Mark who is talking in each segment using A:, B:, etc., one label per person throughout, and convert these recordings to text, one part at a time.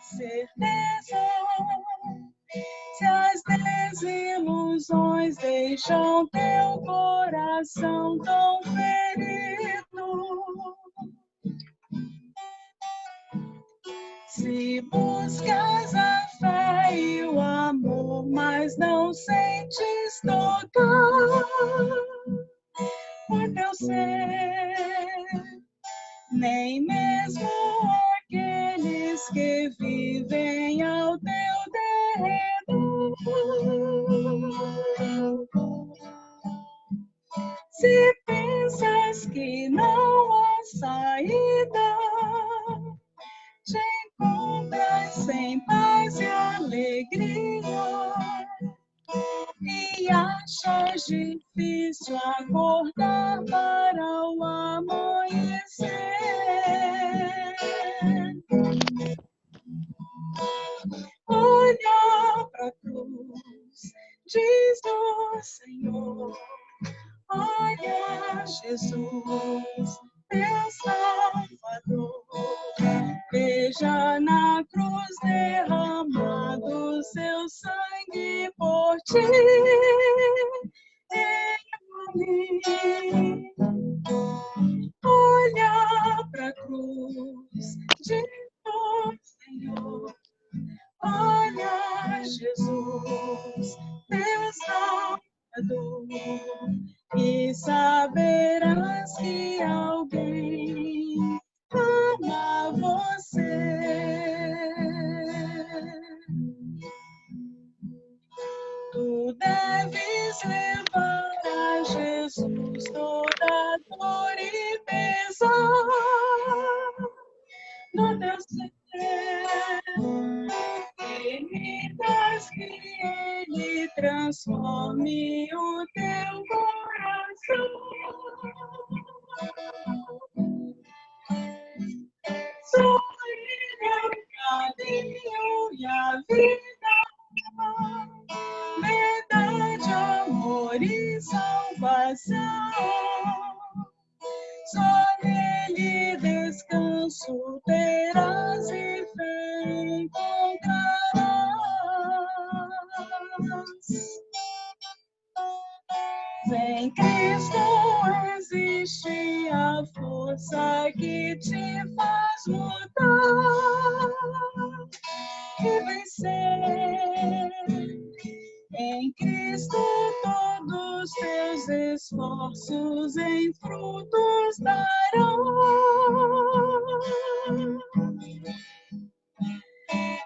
A: Certeza, se as desilusões deixam teu coração tão ferido, se buscas a fé e o amor, mas não sentes tocar por teu ser, nem mesmo aqueles que vivem ao teu derredor. Se pensas que não há saída, te encontras sem paz e alegria, e achas difícil acordar para o amanhecer. Olha para a cruz, diz o Senhor. Olha, Jesus, teu Salvador. Veja na cruz derramado seu sangue por ti e por mim. Olha para a cruz, diz o Senhor. Olha, Jesus, teu Salvador, e saberás que alguém ama você. Tu deves levar a Jesus toda dor e pesar no teu ser. Permitas que Ele transforme o teu coração. Só Ele é o caminho e a vida, verdade, amor e salvação. Só nele descanso terás e fé encontrarás. Em Cristo existe a força que te faz mudar e vencer. Em Cristo todos teus esforços em frutos darão.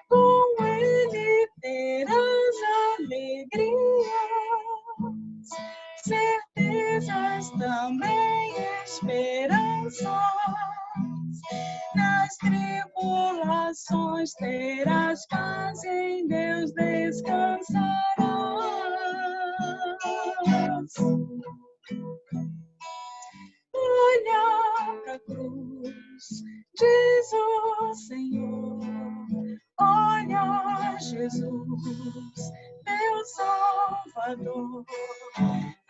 A: Com Ele terás alegrias, certezas, também esperanças. Nas tribulações terás paz, em Deus descansarás. Olha para a cruz, diz o Senhor. Olha, Jesus, teu Salvador.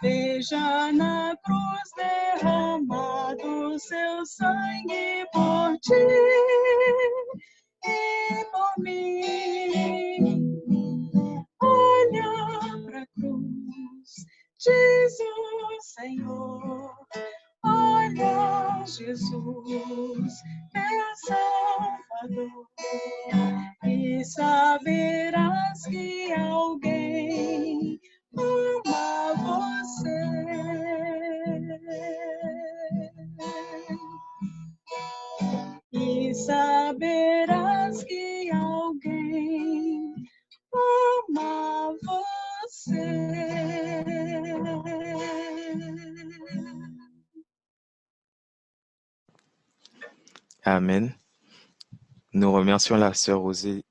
A: Veja na cruz derramado seu sangue por ti e por mim. Olha para a cruz, diz o Senhor. Olha, Jesus, teu Salvador, e saberás que alguém ama você. E saberás que alguém ama você.
B: Amen. Nous remercions la sœur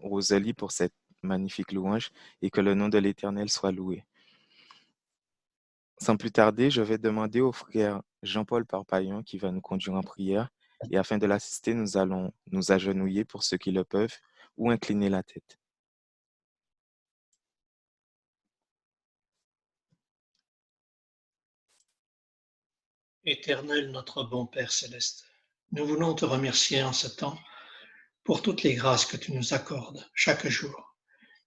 B: Rosalie pour cette magnifique louange et que le nom de l'Éternel soit loué. Sans plus tarder, je vais demander au frère Jean-Paul Parpaillon qui va nous conduire en prière et afin de l'assister, nous allons nous agenouiller pour ceux qui le peuvent ou incliner la tête.
C: Éternel, notre bon Père céleste, nous voulons te remercier en ce temps pour toutes les grâces que tu nous accordes chaque jour,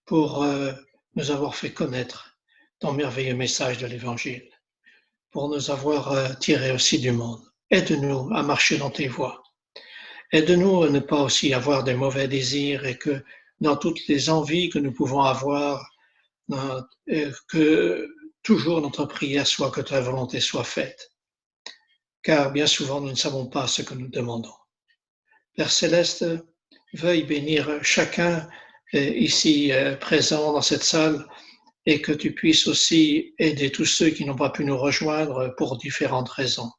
C: pour nous avoir fait connaître ton merveilleux message de l'Évangile, pour nous avoir tirés aussi du monde. Aide-nous à marcher dans tes voies. Aide-nous à ne pas aussi avoir des mauvais désirs et que dans toutes les envies que nous pouvons avoir, que toujours notre prière soit que ta volonté soit faite. Car bien souvent, nous ne savons pas ce que nous demandons. Père céleste, veuille bénir chacun ici présent dans cette salle et que tu puisses aussi aider tous ceux qui n'ont pas pu nous rejoindre pour différentes raisons.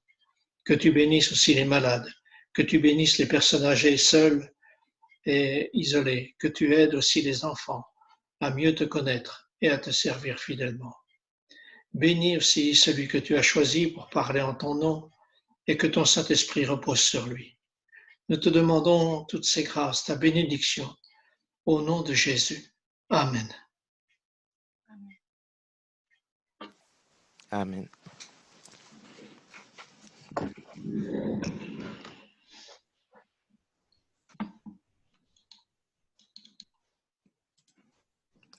C: Que tu bénisses aussi les malades, que tu bénisses les personnes âgées seules et isolées, que tu aides aussi les enfants à mieux te connaître et à te servir fidèlement. Bénis aussi celui que tu as choisi pour parler en ton nom et que ton Saint-Esprit repose sur lui. Nous te demandons toutes ces grâces, ta bénédiction, au nom de Jésus. Amen.
B: Amen.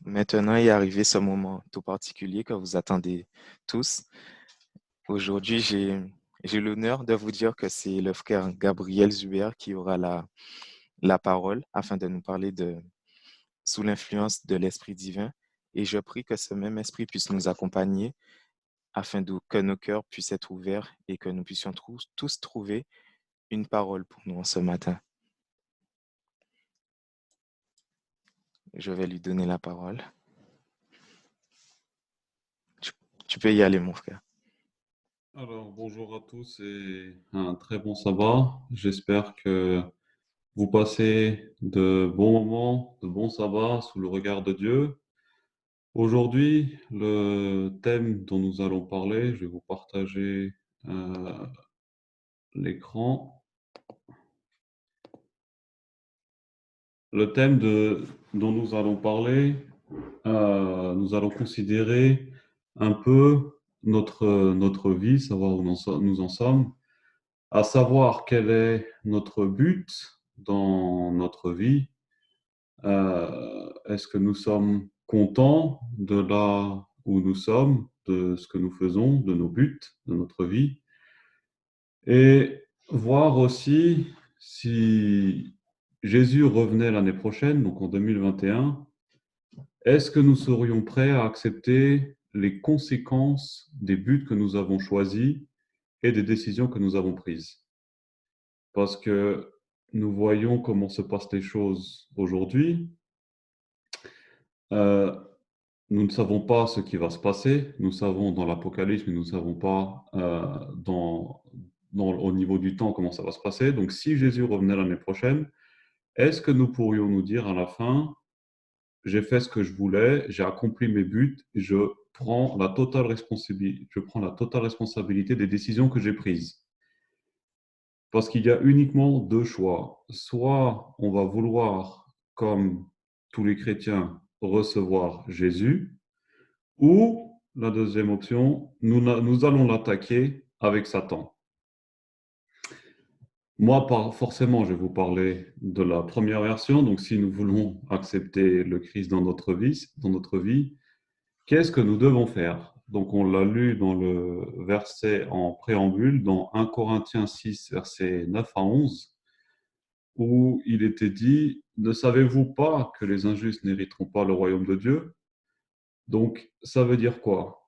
B: Maintenant est arrivé ce moment tout particulier que vous attendez tous. Aujourd'hui, j'ai l'honneur de vous dire que c'est le frère Gabriel Zuber qui aura la parole afin de nous parler de sous l'influence de l'Esprit divin. Et je prie que ce même Esprit puisse nous accompagner afin que nos cœurs puissent être ouverts et que nous puissions tous trouver une parole pour nous en ce matin. Je vais lui donner la parole. Tu peux y aller, mon frère.
D: Alors, bonjour à tous et un très bon sabbat. J'espère que vous passez de bons moments, de bons sabbats sous le regard de Dieu. Aujourd'hui, le thème dont nous allons parler, je vais vous partager l'écran. Le thème dont nous allons parler, nous allons considérer un peu notre vie, savoir où nous en sommes, à savoir quel est notre but dans notre vie. Est-ce que nous sommes contents de là où nous sommes, de ce que nous faisons, de nos buts, de notre vie? Et voir aussi si Jésus revenait l'année prochaine, donc en 2021, est-ce que nous serions prêts à accepter les conséquences des buts que nous avons choisis et des décisions que nous avons prises? Parce que nous voyons comment se passent les choses aujourd'hui. Nous ne savons pas ce qui va se passer. Nous savons dans l'Apocalypse, mais nous ne savons pas au niveau du temps comment ça va se passer. Donc, si Jésus revenait l'année prochaine, est-ce que nous pourrions nous dire à la fin, j'ai fait ce que je voulais, j'ai accompli mes buts, je prends la totale responsabilité des décisions que j'ai prises? Parce qu'il y a uniquement deux choix. Soit on va vouloir, comme tous les chrétiens, recevoir Jésus, ou la deuxième option, nous allons l'attaquer avec Satan. Moi, forcément, je vais vous parler de la première version. Donc, si nous voulons accepter le Christ dans notre vie, qu'est-ce que nous devons faire? Donc, on l'a lu dans le verset en préambule, dans 1 Corinthiens 6, versets 9 à 11, où il était dit, « Ne savez-vous pas que les injustes n'hériteront pas le royaume de Dieu ?» Donc, ça veut dire quoi?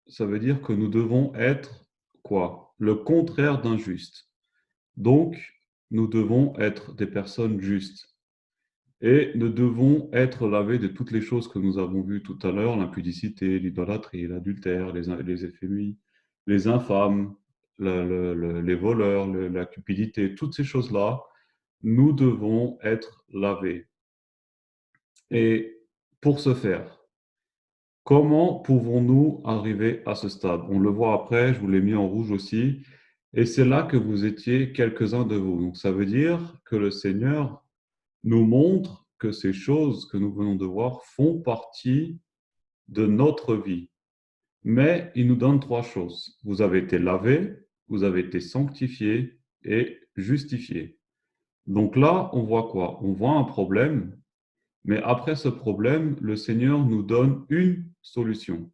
D: Ça veut dire que nous devons être quoi? Le contraire d'injuste. Donc, nous devons être des personnes justes. Et nous devons être lavés de toutes les choses que nous avons vues tout à l'heure, l'impudicité, l'idolâtrie, l'adultère, les éphémies, les infâmes, les voleurs, la cupidité, toutes ces choses-là, nous devons être lavés. Et pour ce faire, comment pouvons-nous arriver à ce stade? On le voit après, je vous l'ai mis en rouge aussi. Et c'est là que vous étiez quelques-uns de vous. Donc ça veut dire que le Seigneur nous montre que ces choses que nous venons de voir font partie de notre vie. Mais il nous donne trois choses. Vous avez été lavés, vous avez été sanctifiés et justifiés. Donc là, on voit quoi? On voit un problème, mais après ce problème, le Seigneur nous donne une solution.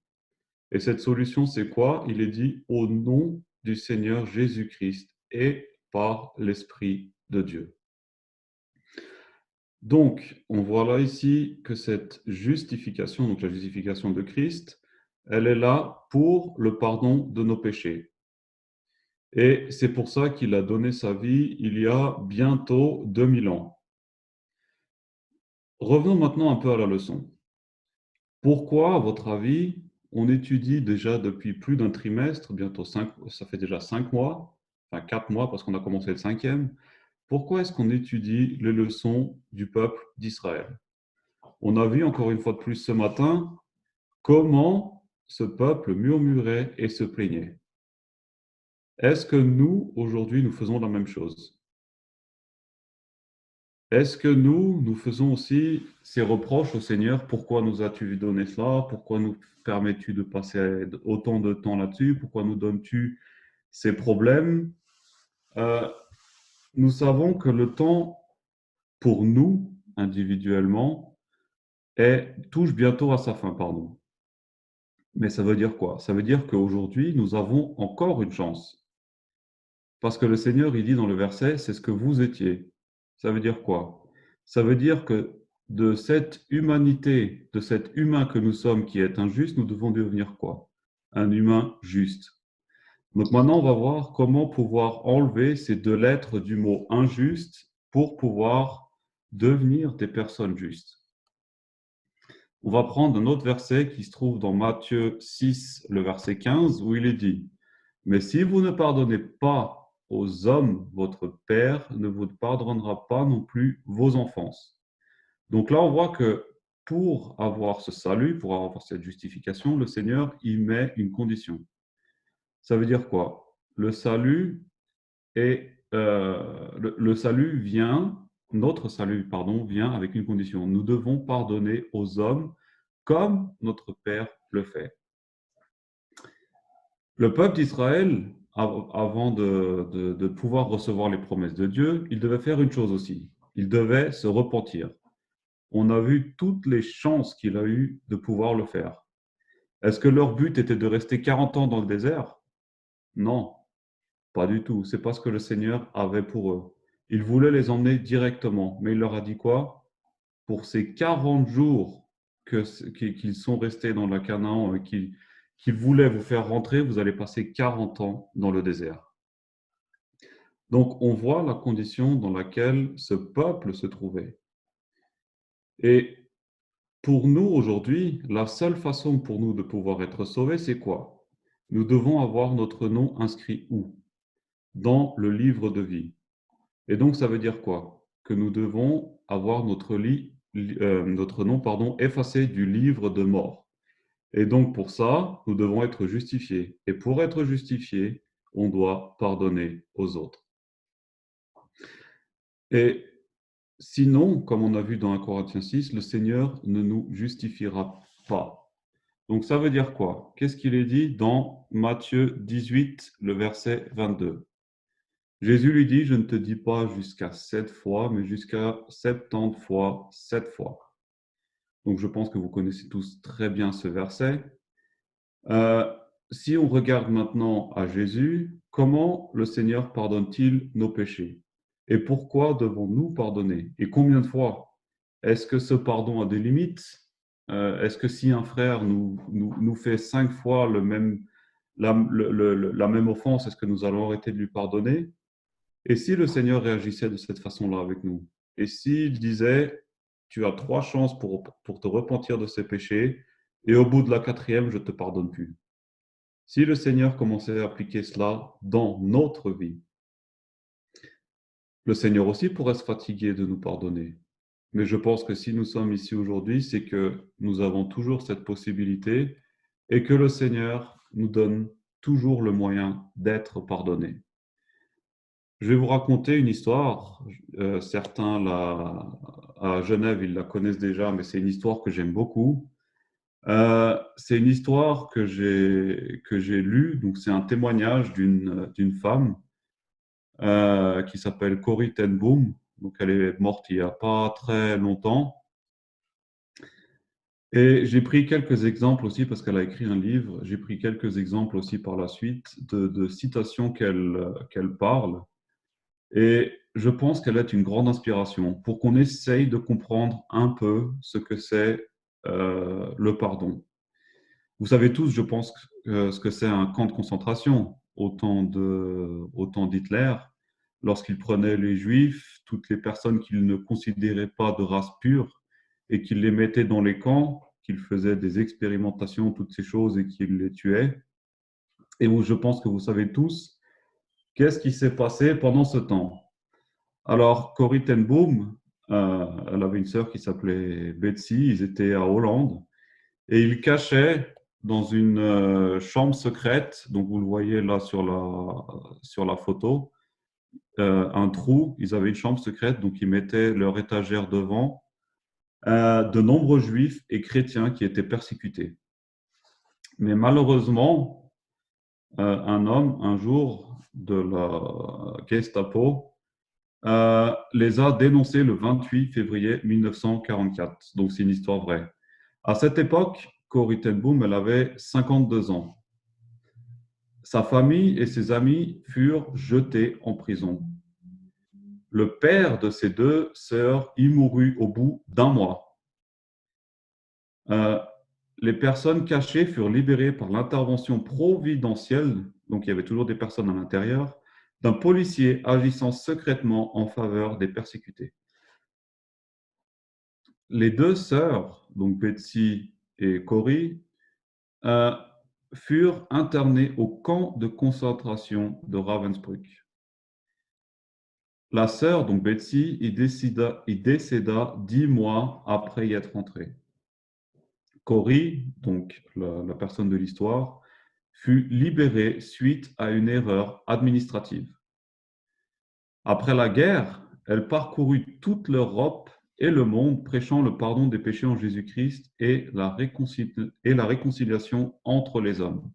D: Et cette solution, c'est quoi? Il est dit au nom du Seigneur Jésus-Christ et par l'Esprit de Dieu. Donc, on voit là ici que cette justification, donc la justification de Christ, elle est là pour le pardon de nos péchés. Et c'est pour ça qu'il a donné sa vie il y a bientôt 2000 ans. Revenons maintenant un peu à la leçon. Pourquoi, à votre avis, on étudie déjà depuis plus d'un trimestre, bientôt 5, ça fait déjà 5 mois, enfin 4 mois parce qu'on a commencé le 5e, pourquoi est-ce qu'on étudie les leçons du peuple d'Israël? On a vu encore une fois de plus ce matin comment ce peuple murmurait et se plaignait. Est-ce que nous, aujourd'hui, nous faisons la même chose? Est-ce que nous faisons aussi ces reproches au Seigneur? Pourquoi nous as-tu donné cela? Pourquoi nous permets-tu de passer autant de temps là-dessus? Pourquoi nous donnes-tu ces problèmes? Nous savons que le temps, pour nous, individuellement, touche bientôt à sa fin, pardon. Mais ça veut dire quoi? Ça veut dire qu'aujourd'hui, nous avons encore une chance. Parce que le Seigneur, il dit dans le verset, c'est ce que vous étiez. Ça veut dire quoi? Ça veut dire que de cette humanité, de cet humain que nous sommes qui est injuste, nous devons devenir quoi? Un humain juste. Donc maintenant, on va voir comment pouvoir enlever ces deux lettres du mot injuste pour pouvoir devenir des personnes justes. On va prendre un autre verset qui se trouve dans Matthieu 6, le verset 15, où il est dit « Mais si vous ne pardonnez pas aux hommes, votre Père ne vous pardonnera pas non plus vos offenses. » Donc là, on voit que pour avoir ce salut, pour avoir cette justification, le Seigneur y met une condition. Ça veut dire quoi? Le salut vient, notre salut, pardon, vient avec une condition. Nous devons pardonner aux hommes comme notre Père le fait. Le peuple d'Israël, avant de pouvoir recevoir les promesses de Dieu, il devait faire une chose aussi. Il devait se repentir. On a vu toutes les chances qu'il a eues de pouvoir le faire. Est-ce que leur but était de rester 40 ans dans le désert? Non, pas du tout. C'est pas ce que le Seigneur avait pour eux. Il voulait les emmener directement, mais il leur a dit quoi? Pour ces 40 jours qu'ils sont restés dans la Canaan, qu'ils voulaient vous faire rentrer, vous allez passer 40 ans dans le désert. Donc, on voit la condition dans laquelle ce peuple se trouvait. Et pour nous, aujourd'hui, la seule façon pour nous de pouvoir être sauvés, c'est quoi? Nous devons avoir notre nom inscrit où? Dans le livre de vie. Et donc, ça veut dire quoi? Que nous devons avoir notre nom effacé du livre de mort. Et donc, pour ça, nous devons être justifiés. Et pour être justifiés, on doit pardonner aux autres. Et sinon, comme on a vu dans 1 Corinthiens 6, le Seigneur ne nous justifiera pas. Donc, ça veut dire quoi? Qu'est-ce qu'il est dit dans Matthieu 18, le verset 22? Jésus lui dit, je ne te dis pas jusqu'à 7 fois, mais jusqu'à 70 fois 7 fois. Donc, je pense que vous connaissez tous très bien ce verset. Si on regarde maintenant à Jésus, comment le Seigneur pardonne-t-il nos péchés? Et pourquoi devons-nous pardonner? Et combien de fois? Est-ce que ce pardon a des limites? Est-ce que si un frère nous fait 5 fois la même offense, est-ce que nous allons arrêter de lui pardonner? Et si le Seigneur réagissait de cette façon-là avec nous? Et s'il disait, tu as 3 chances pour te repentir de ces péchés, et au bout de la 4e, je ne te pardonne plus. Si le Seigneur commençait à appliquer cela dans notre vie, le Seigneur aussi pourrait se fatiguer de nous pardonner. Mais je pense que si nous sommes ici aujourd'hui, c'est que nous avons toujours cette possibilité et que le Seigneur nous donne toujours le moyen d'être pardonnés. Je vais vous raconter une histoire. Certains à Genève, ils la connaissent déjà, mais c'est une histoire que j'aime beaucoup. C'est une histoire que j'ai lue. Donc, c'est un témoignage d'une femme qui s'appelle Corrie ten Boom. Donc, elle est morte il n'y a pas très longtemps. Et j'ai pris quelques exemples aussi, parce qu'elle a écrit un livre, j'ai pris quelques exemples aussi par la suite de citations qu'elle parle. Et je pense qu'elle est une grande inspiration pour qu'on essaye de comprendre un peu ce que c'est le pardon. Vous savez tous, je pense, ce que c'est un camp de concentration au temps d'Hitler, lorsqu'il prenait les Juifs, toutes les personnes qu'il ne considérait pas de race pure, et qu'il les mettait dans les camps, qu'il faisait des expérimentations, toutes ces choses, et qu'il les tuait. Et où je pense que vous savez tous qu'est-ce qui s'est passé pendant ce temps. Alors, Corrie ten Boom, elle avait une sœur qui s'appelait Betsy, ils étaient à Hollande, et ils cachaient dans une chambre secrète, donc vous le voyez là sur la photo, un trou, ils avaient une chambre secrète, donc ils mettaient leur étagère devant, de nombreux juifs et chrétiens qui étaient persécutés. Mais malheureusement, un homme, un jour, de la Gestapo, les a dénoncés le 28 février 1944. Donc, c'est une histoire vraie. À cette époque, Corrie ten Boom, elle avait 52 ans. Sa famille et ses amis furent jetés en prison. Le père de ses deux sœurs y mourut au bout d'un mois. Les personnes cachées furent libérées par l'intervention providentielle, donc il y avait toujours des personnes à l'intérieur, d'un policier agissant secrètement en faveur des persécutés. Les deux sœurs, donc Betsy et Corrie, furent internées au camp de concentration de Ravensbrück. La sœur, donc Betsy, y décéda 10 mois après y être entrée. Corrie, donc la personne de l'histoire, fut libérée suite à une erreur administrative. Après la guerre, elle parcourut toute l'Europe et le monde prêchant le pardon des péchés en Jésus-Christ et la réconciliation entre les hommes.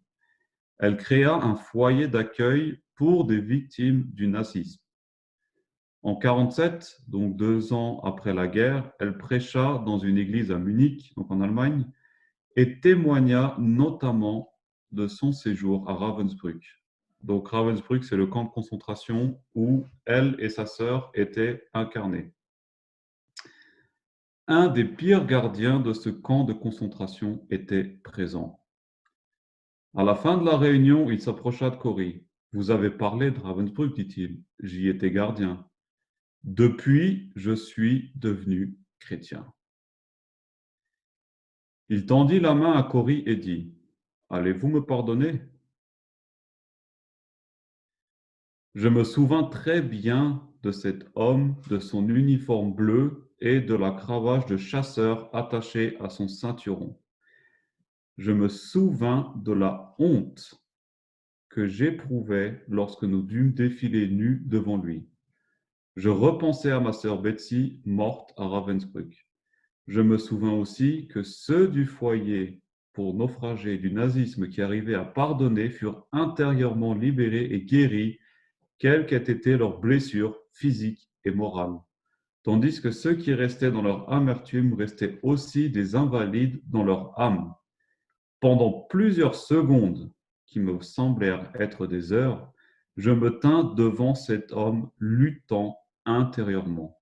D: Elle créa un foyer d'accueil pour des victimes du nazisme. En 1947, donc 2 ans après la guerre, elle prêcha dans une église à Munich, donc en Allemagne, et témoigna notamment de son séjour à Ravensbrück. Donc Ravensbrück, c'est le camp de concentration où elle et sa sœur étaient internées. Un des pires gardiens de ce camp de concentration était présent. À la fin de la réunion, il s'approcha de Corrie. « Vous avez parlé de Ravensbrück, dit-il. J'y étais gardien. Depuis, je suis devenu chrétien. » Il tendit la main à Corrie et dit : « Allez-vous me pardonner ? Je me souviens très bien de cet homme, de son uniforme bleu et de la cravache de chasseur attachée à son ceinturon. Je me souviens de la honte que j'éprouvais lorsque nous dûmes défiler nus devant lui. Je repensais à ma sœur Betsy, morte à Ravensbrück. Je me souviens aussi que ceux du foyer pour naufragés du nazisme qui arrivaient à pardonner furent intérieurement libérés et guéris, quelles qu'aient été leurs blessures physiques et morales, tandis que ceux qui restaient dans leur amertume restaient aussi des invalides dans leur âme. Pendant plusieurs secondes, qui me semblèrent être des heures, je me tins devant cet homme luttant intérieurement.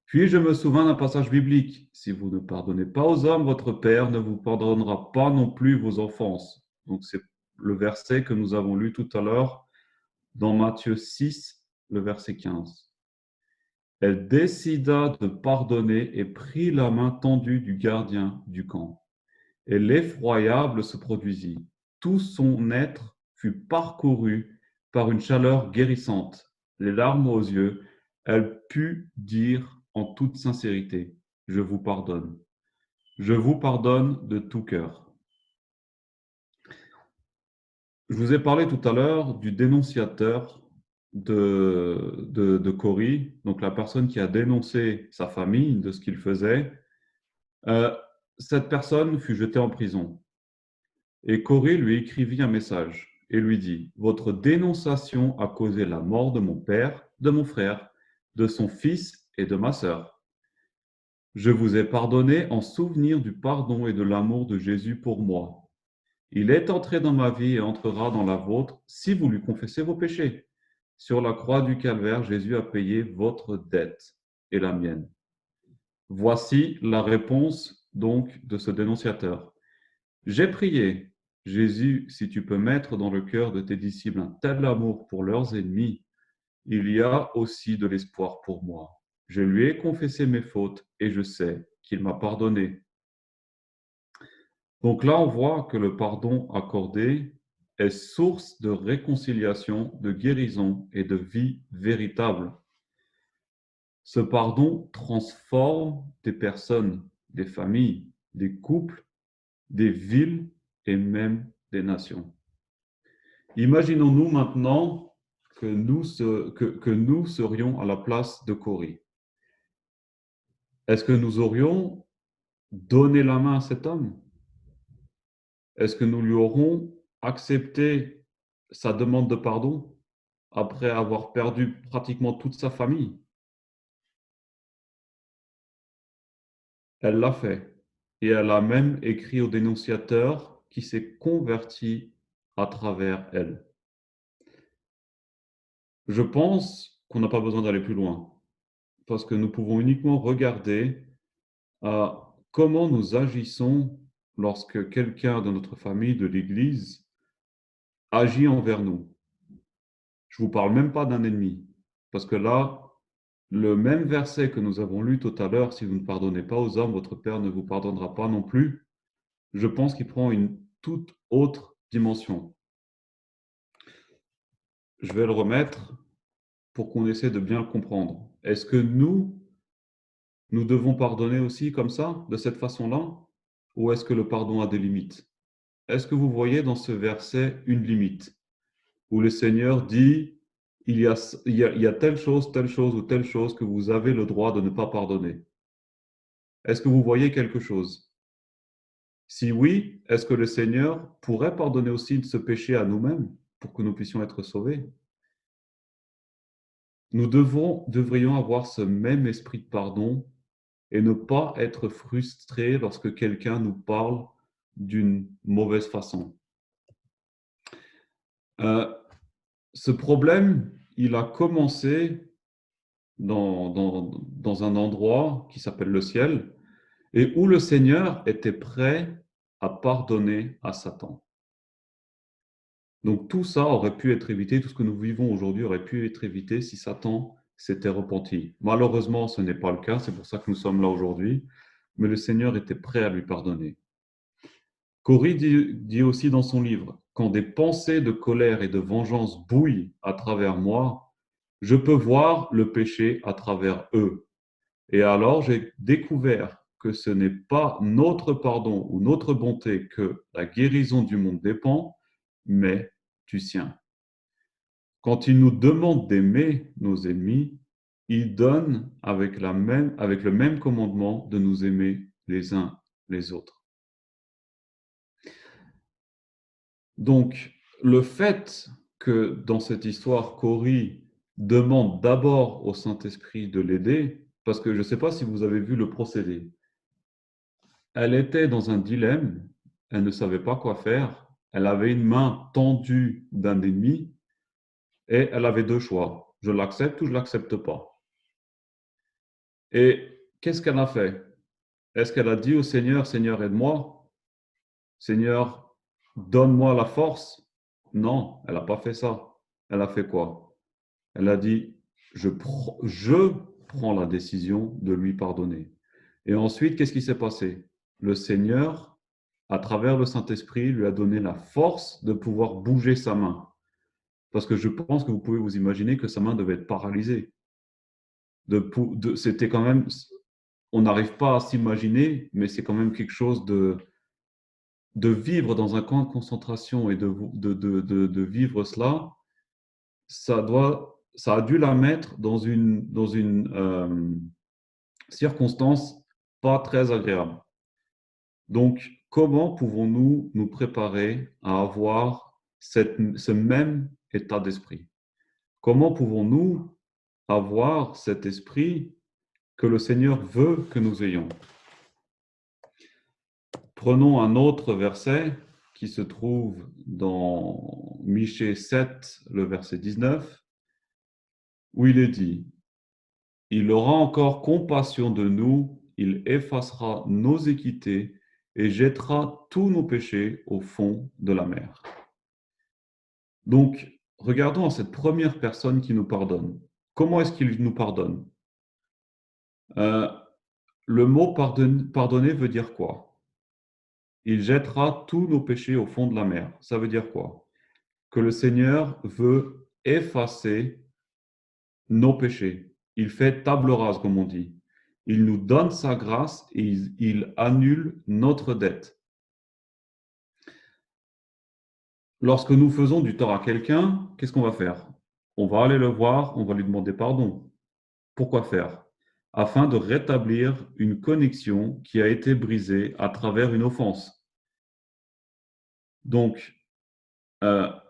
D: Puis je me souviens d'un passage biblique. « Si vous ne pardonnez pas aux hommes, votre Père ne vous pardonnera pas non plus vos offenses. » Donc c'est le verset que nous avons lu tout à l'heure dans Matthieu 6, le verset 15. Elle décida de pardonner et prit la main tendue du gardien du camp. Et l'effroyable se produisit. Tout son être fut parcouru par une chaleur guérissante. Les larmes aux yeux, elle put dire en toute sincérité : « Je vous pardonne. Je vous pardonne de tout cœur. » Je vous ai parlé tout à l'heure du dénonciateur de Corrie, donc la personne qui a dénoncé sa famille de ce qu'il faisait. cette personne fut jetée en prison. Et Corée lui écrivit un message et lui dit: Votre dénonciation a causé la mort de mon père, de mon frère, de son fils et de ma sœur. Je vous ai pardonné en souvenir du pardon et de l'amour de Jésus pour moi. Il est entré dans ma vie et entrera dans la vôtre si vous lui confessez vos péchés. Sur la croix du calvaire, Jésus a payé votre dette et la mienne. Voici la réponse donc de ce dénonciateur. J'ai prié, Jésus, si tu peux mettre dans le cœur de tes disciples un tel amour pour leurs ennemis, il y a aussi de l'espoir pour moi. Je lui ai confessé mes fautes et je sais qu'il m'a pardonné. Donc là, on voit que le pardon accordé est source de réconciliation, de guérison et de vie véritable. Ce pardon transforme des personnes, des familles, des couples, des villes et même des nations. Imaginons-nous maintenant que nous serions à la place de Corée. Est-ce que nous aurions donné la main à cet homme? Est-ce que nous lui aurons accepté sa demande de pardon après avoir perdu pratiquement toute sa famille? Elle l'a fait. Et elle a même écrit au dénonciateur qui s'est converti à travers elle. Je pense qu'on n'a pas besoin d'aller plus loin, parce que nous pouvons uniquement regarder comment nous agissons lorsque quelqu'un de notre famille, de l'Église, agit envers nous. Je ne vous parle même pas d'un ennemi, parce que là, le même verset que nous avons lu tout à l'heure, si vous ne pardonnez pas aux hommes, votre Père ne vous pardonnera pas non plus, je pense qu'il prend une toute autre dimension. Je vais le remettre pour qu'on essaie de bien le comprendre. Est-ce que nous devons pardonner aussi comme ça, de cette façon-là, ou est-ce que le pardon a des limites? Est-ce que vous voyez dans ce verset une limite où le Seigneur dit il y a telle chose ou telle chose que vous avez le droit de ne pas pardonner? Est-ce que vous voyez quelque chose? Si oui, est-ce que le Seigneur pourrait pardonner aussi ce péché à nous-mêmes pour que nous puissions être sauvés? Nous devrions avoir ce même esprit de pardon et ne pas être frustrés lorsque quelqu'un nous parle d'une mauvaise façon. Ce problème, il a commencé dans un endroit qui s'appelle le ciel et où le Seigneur était prêt à pardonner à Satan. Donc tout ça aurait pu être évité, tout ce que nous vivons aujourd'hui aurait pu être évité si Satan s'était repenti. Malheureusement, ce n'est pas le cas, c'est pour ça que nous sommes là aujourd'hui, mais le Seigneur était prêt à lui pardonner. Corrie dit aussi dans son livre, « Quand des pensées de colère et de vengeance bouillent à travers moi, je peux voir le péché à travers eux. Et alors j'ai découvert que ce n'est pas notre pardon ou notre bonté que la guérison du monde dépend, mais du sien. Quand il nous demande d'aimer nos ennemis, il donne avec le même commandement de nous aimer les uns les autres. Donc, le fait que dans cette histoire, Corrie demande d'abord au Saint-Esprit de l'aider, parce que je ne sais pas si vous avez vu le procédé. Elle était dans un dilemme, elle ne savait pas quoi faire, elle avait une main tendue d'un ennemi et elle avait deux choix. Je l'accepte ou je ne l'accepte pas. Et qu'est-ce qu'elle a fait? Est-ce qu'elle a dit au Seigneur, Seigneur, aide-moi? Seigneur, donne-moi la force? Non, elle n'a pas fait ça. Elle a fait quoi? Elle a dit, je prends la décision de lui pardonner. Et ensuite, qu'est-ce qui s'est passé? Le Seigneur, à travers le Saint-Esprit, lui a donné la force de pouvoir bouger sa main. Parce que je pense que vous pouvez vous imaginer que sa main devait être paralysée. C'était quand même, on n'arrive pas à s'imaginer, mais c'est quand même quelque chose de vivre dans un camp de concentration et de vivre cela, ça a dû la mettre dans une circonstance pas très agréable. Donc, comment pouvons-nous nous préparer à avoir ce même état d'esprit? Comment pouvons-nous avoir cet esprit que le Seigneur veut que nous ayons? Prenons un autre verset qui se trouve dans Michée 7, le verset 19, où il est dit: Il aura encore compassion de nous, il effacera nos iniquités et jettera tous nos péchés au fond de la mer. Donc, regardons à cette première personne qui nous pardonne. Comment est-ce qu'il nous pardonne? Le mot pardonner veut dire quoi? Il jettera tous nos péchés au fond de la mer. Ça veut dire quoi? Que le Seigneur veut effacer nos péchés. Il fait table rase, comme on dit. Il nous donne sa grâce et il annule notre dette. Lorsque nous faisons du tort à quelqu'un, qu'est-ce qu'on va faire? On va aller le voir, on va lui demander pardon. Pourquoi faire? Afin de rétablir une connexion qui a été brisée à travers une offense. Donc, la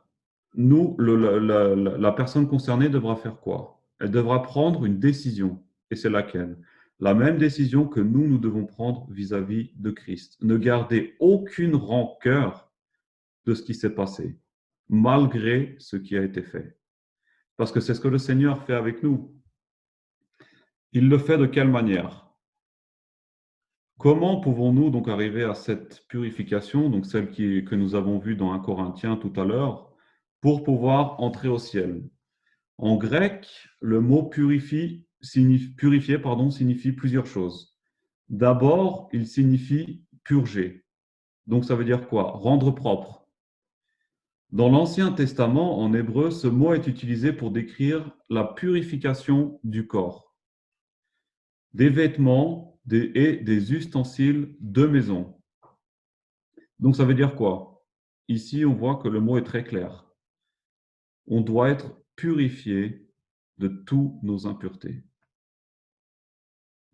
D: personne concernée devra faire quoi? Elle devra prendre une décision. Et c'est laquelle? La même décision que nous devons prendre vis-à-vis de Christ. Ne garder aucune rancœur de ce qui s'est passé, malgré ce qui a été fait. Parce que c'est ce que le Seigneur fait avec nous. Il le fait de quelle manière? Comment pouvons-nous donc arriver à cette purification, donc celle que nous avons vue dans 1 Corinthiens tout à l'heure, pour pouvoir entrer au ciel? En grec, le mot purifier signifie plusieurs choses. D'abord, il signifie purger. Donc ça veut dire quoi? Rendre propre. Dans l'Ancien Testament, en hébreu, ce mot est utilisé pour décrire la purification du corps, des vêtements et des ustensiles de maison. Donc ça veut dire quoi? Ici, on voit que le mot est très clair. On doit être purifié de toutes nos impuretés.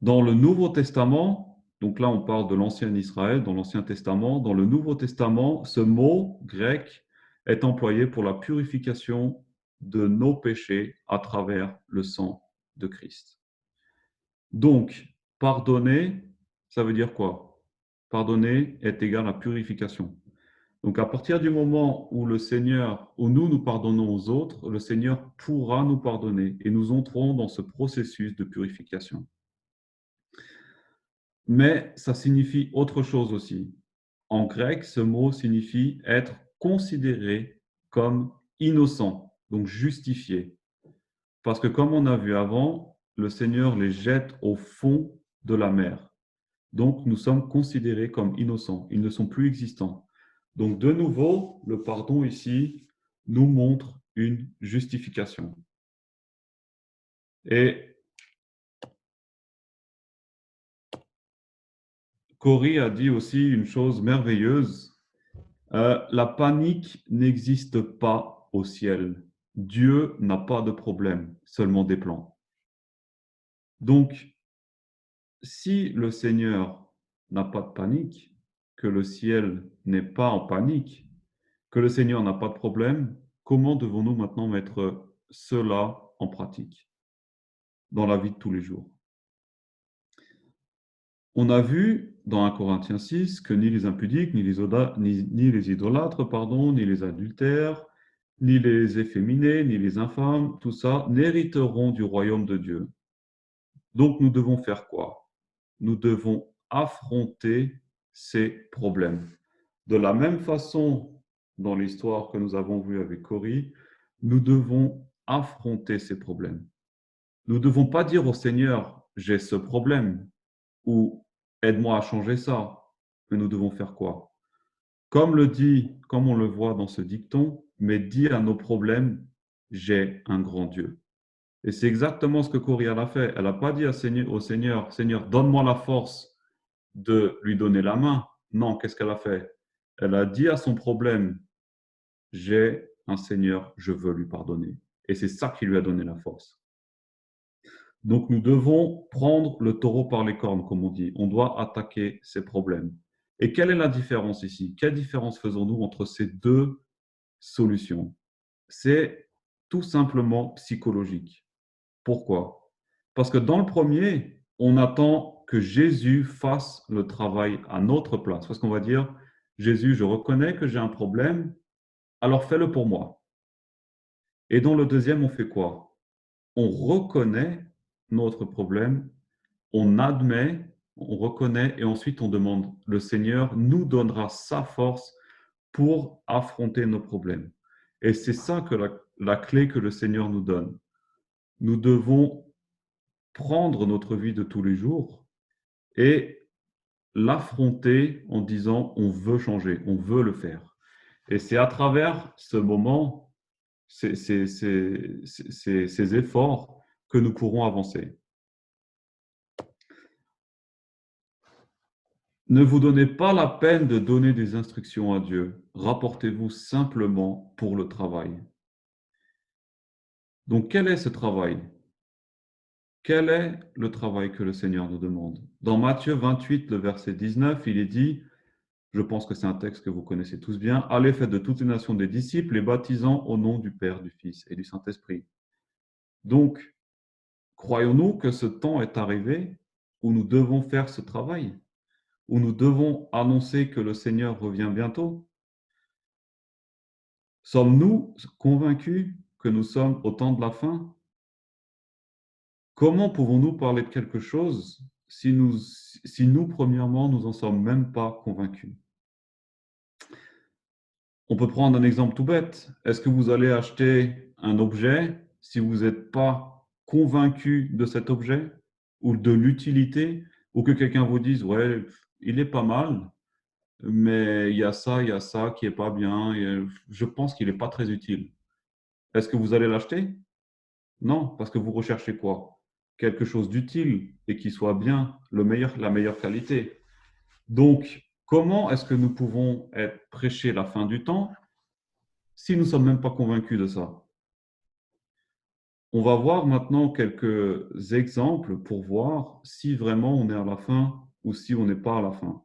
D: Dans le Nouveau Testament, donc là on parle de l'Ancien Israël, dans l'Ancien Testament, dans le Nouveau Testament, ce mot grec est employé pour la purification de nos péchés à travers le sang de Christ. Donc, pardonner, ça veut dire quoi? Pardonner est égal à purification. Donc, à partir du moment où nous pardonnons aux autres, le Seigneur pourra nous pardonner et nous entrons dans ce processus de purification. Mais ça signifie autre chose aussi. En grec, ce mot signifie être considéré comme innocent, donc justifié. Parce que comme on a vu avant, le Seigneur les jette au fond de la mer. Donc nous sommes considérés comme innocents, ils ne sont plus existants. Donc de nouveau, le pardon ici nous montre une justification. Et Corrie a dit aussi une chose merveilleuse. La panique n'existe pas au ciel. Dieu n'a pas de problème, seulement des plans. Donc, si le Seigneur n'a pas de panique, que le ciel n'est pas en panique, que le Seigneur n'a pas de problème, comment devons-nous maintenant mettre cela en pratique dans la vie de tous les jours? On a vu dans 1 Corinthiens 6 que ni les impudiques, ni les idolâtres, ni les adultères, ni les efféminés, ni les infâmes, tout ça, n'hériteront du royaume de Dieu. Donc nous devons faire quoi? Nous devons affronter ces problèmes. De la même façon, dans l'histoire que nous avons vue avec Corrie, nous devons affronter ces problèmes. Nous ne devons pas dire au Seigneur, j'ai ce problème, ou aide-moi à changer ça. Mais nous devons faire quoi? Comme on le voit dans ce dicton, mais dis à nos problèmes, j'ai un grand Dieu. Et c'est exactement ce que Corial a fait. Elle n'a pas dit au Seigneur, Seigneur, donne-moi la force de lui donner la main. Non, qu'est-ce qu'elle a fait? Elle a dit à son problème, j'ai un Seigneur, je veux lui pardonner. Et c'est ça qui lui a donné la force. Donc nous devons prendre le taureau par les cornes, comme on dit. On doit attaquer ces problèmes. Et quelle est la différence ici? Quelle différence faisons-nous entre ces deux solutions? C'est tout simplement psychologique. Pourquoi? Parce que dans le premier, on attend que Jésus fasse le travail à notre place. Parce qu'on va dire, Jésus, je reconnais que j'ai un problème, alors fais-le pour moi. Et dans le deuxième, on fait quoi? On reconnaît notre problème, on admet, on reconnaît et ensuite on demande. Le Seigneur nous donnera sa force pour affronter nos problèmes. Et c'est ça que la clé que le Seigneur nous donne. Nous devons prendre notre vie de tous les jours et l'affronter en disant on veut changer, on veut le faire. Et c'est à travers ce moment, ces efforts que nous pourrons avancer. Ne vous donnez pas la peine de donner des instructions à Dieu. Rapportez-vous simplement pour le travail. Donc, quel est ce travail? Quel est le travail que le Seigneur nous demande? Dans Matthieu 28, le verset 19, il est dit, je pense que c'est un texte que vous connaissez tous bien, « Allez, faites de toutes les nations des disciples, les baptisant au nom du Père, du Fils et du Saint-Esprit. » Donc, croyons-nous que ce temps est arrivé où nous devons faire ce travail, où nous devons annoncer que le Seigneur revient bientôt? Sommes-nous convaincus que nous sommes au temps de la fin? Comment pouvons-nous parler de quelque chose si nous, premièrement, nous n'en sommes même pas convaincus? On peut prendre un exemple tout bête. Est-ce que vous allez acheter un objet si vous n'êtes pas convaincu de cet objet ou de l'utilité, ou que quelqu'un vous dise, ouais, il est pas mal, mais il y a ça qui est pas bien, et je pense qu'il n'est pas très utile. Est-ce que vous allez l'acheter? Non, parce que vous recherchez quoi? Quelque chose d'utile et qui soit bien, la meilleure qualité. Donc, comment est-ce que nous pouvons prêcher la fin du temps si nous ne sommes même pas convaincus de ça? On va voir maintenant quelques exemples pour voir si vraiment on est à la fin ou si on n'est pas à la fin.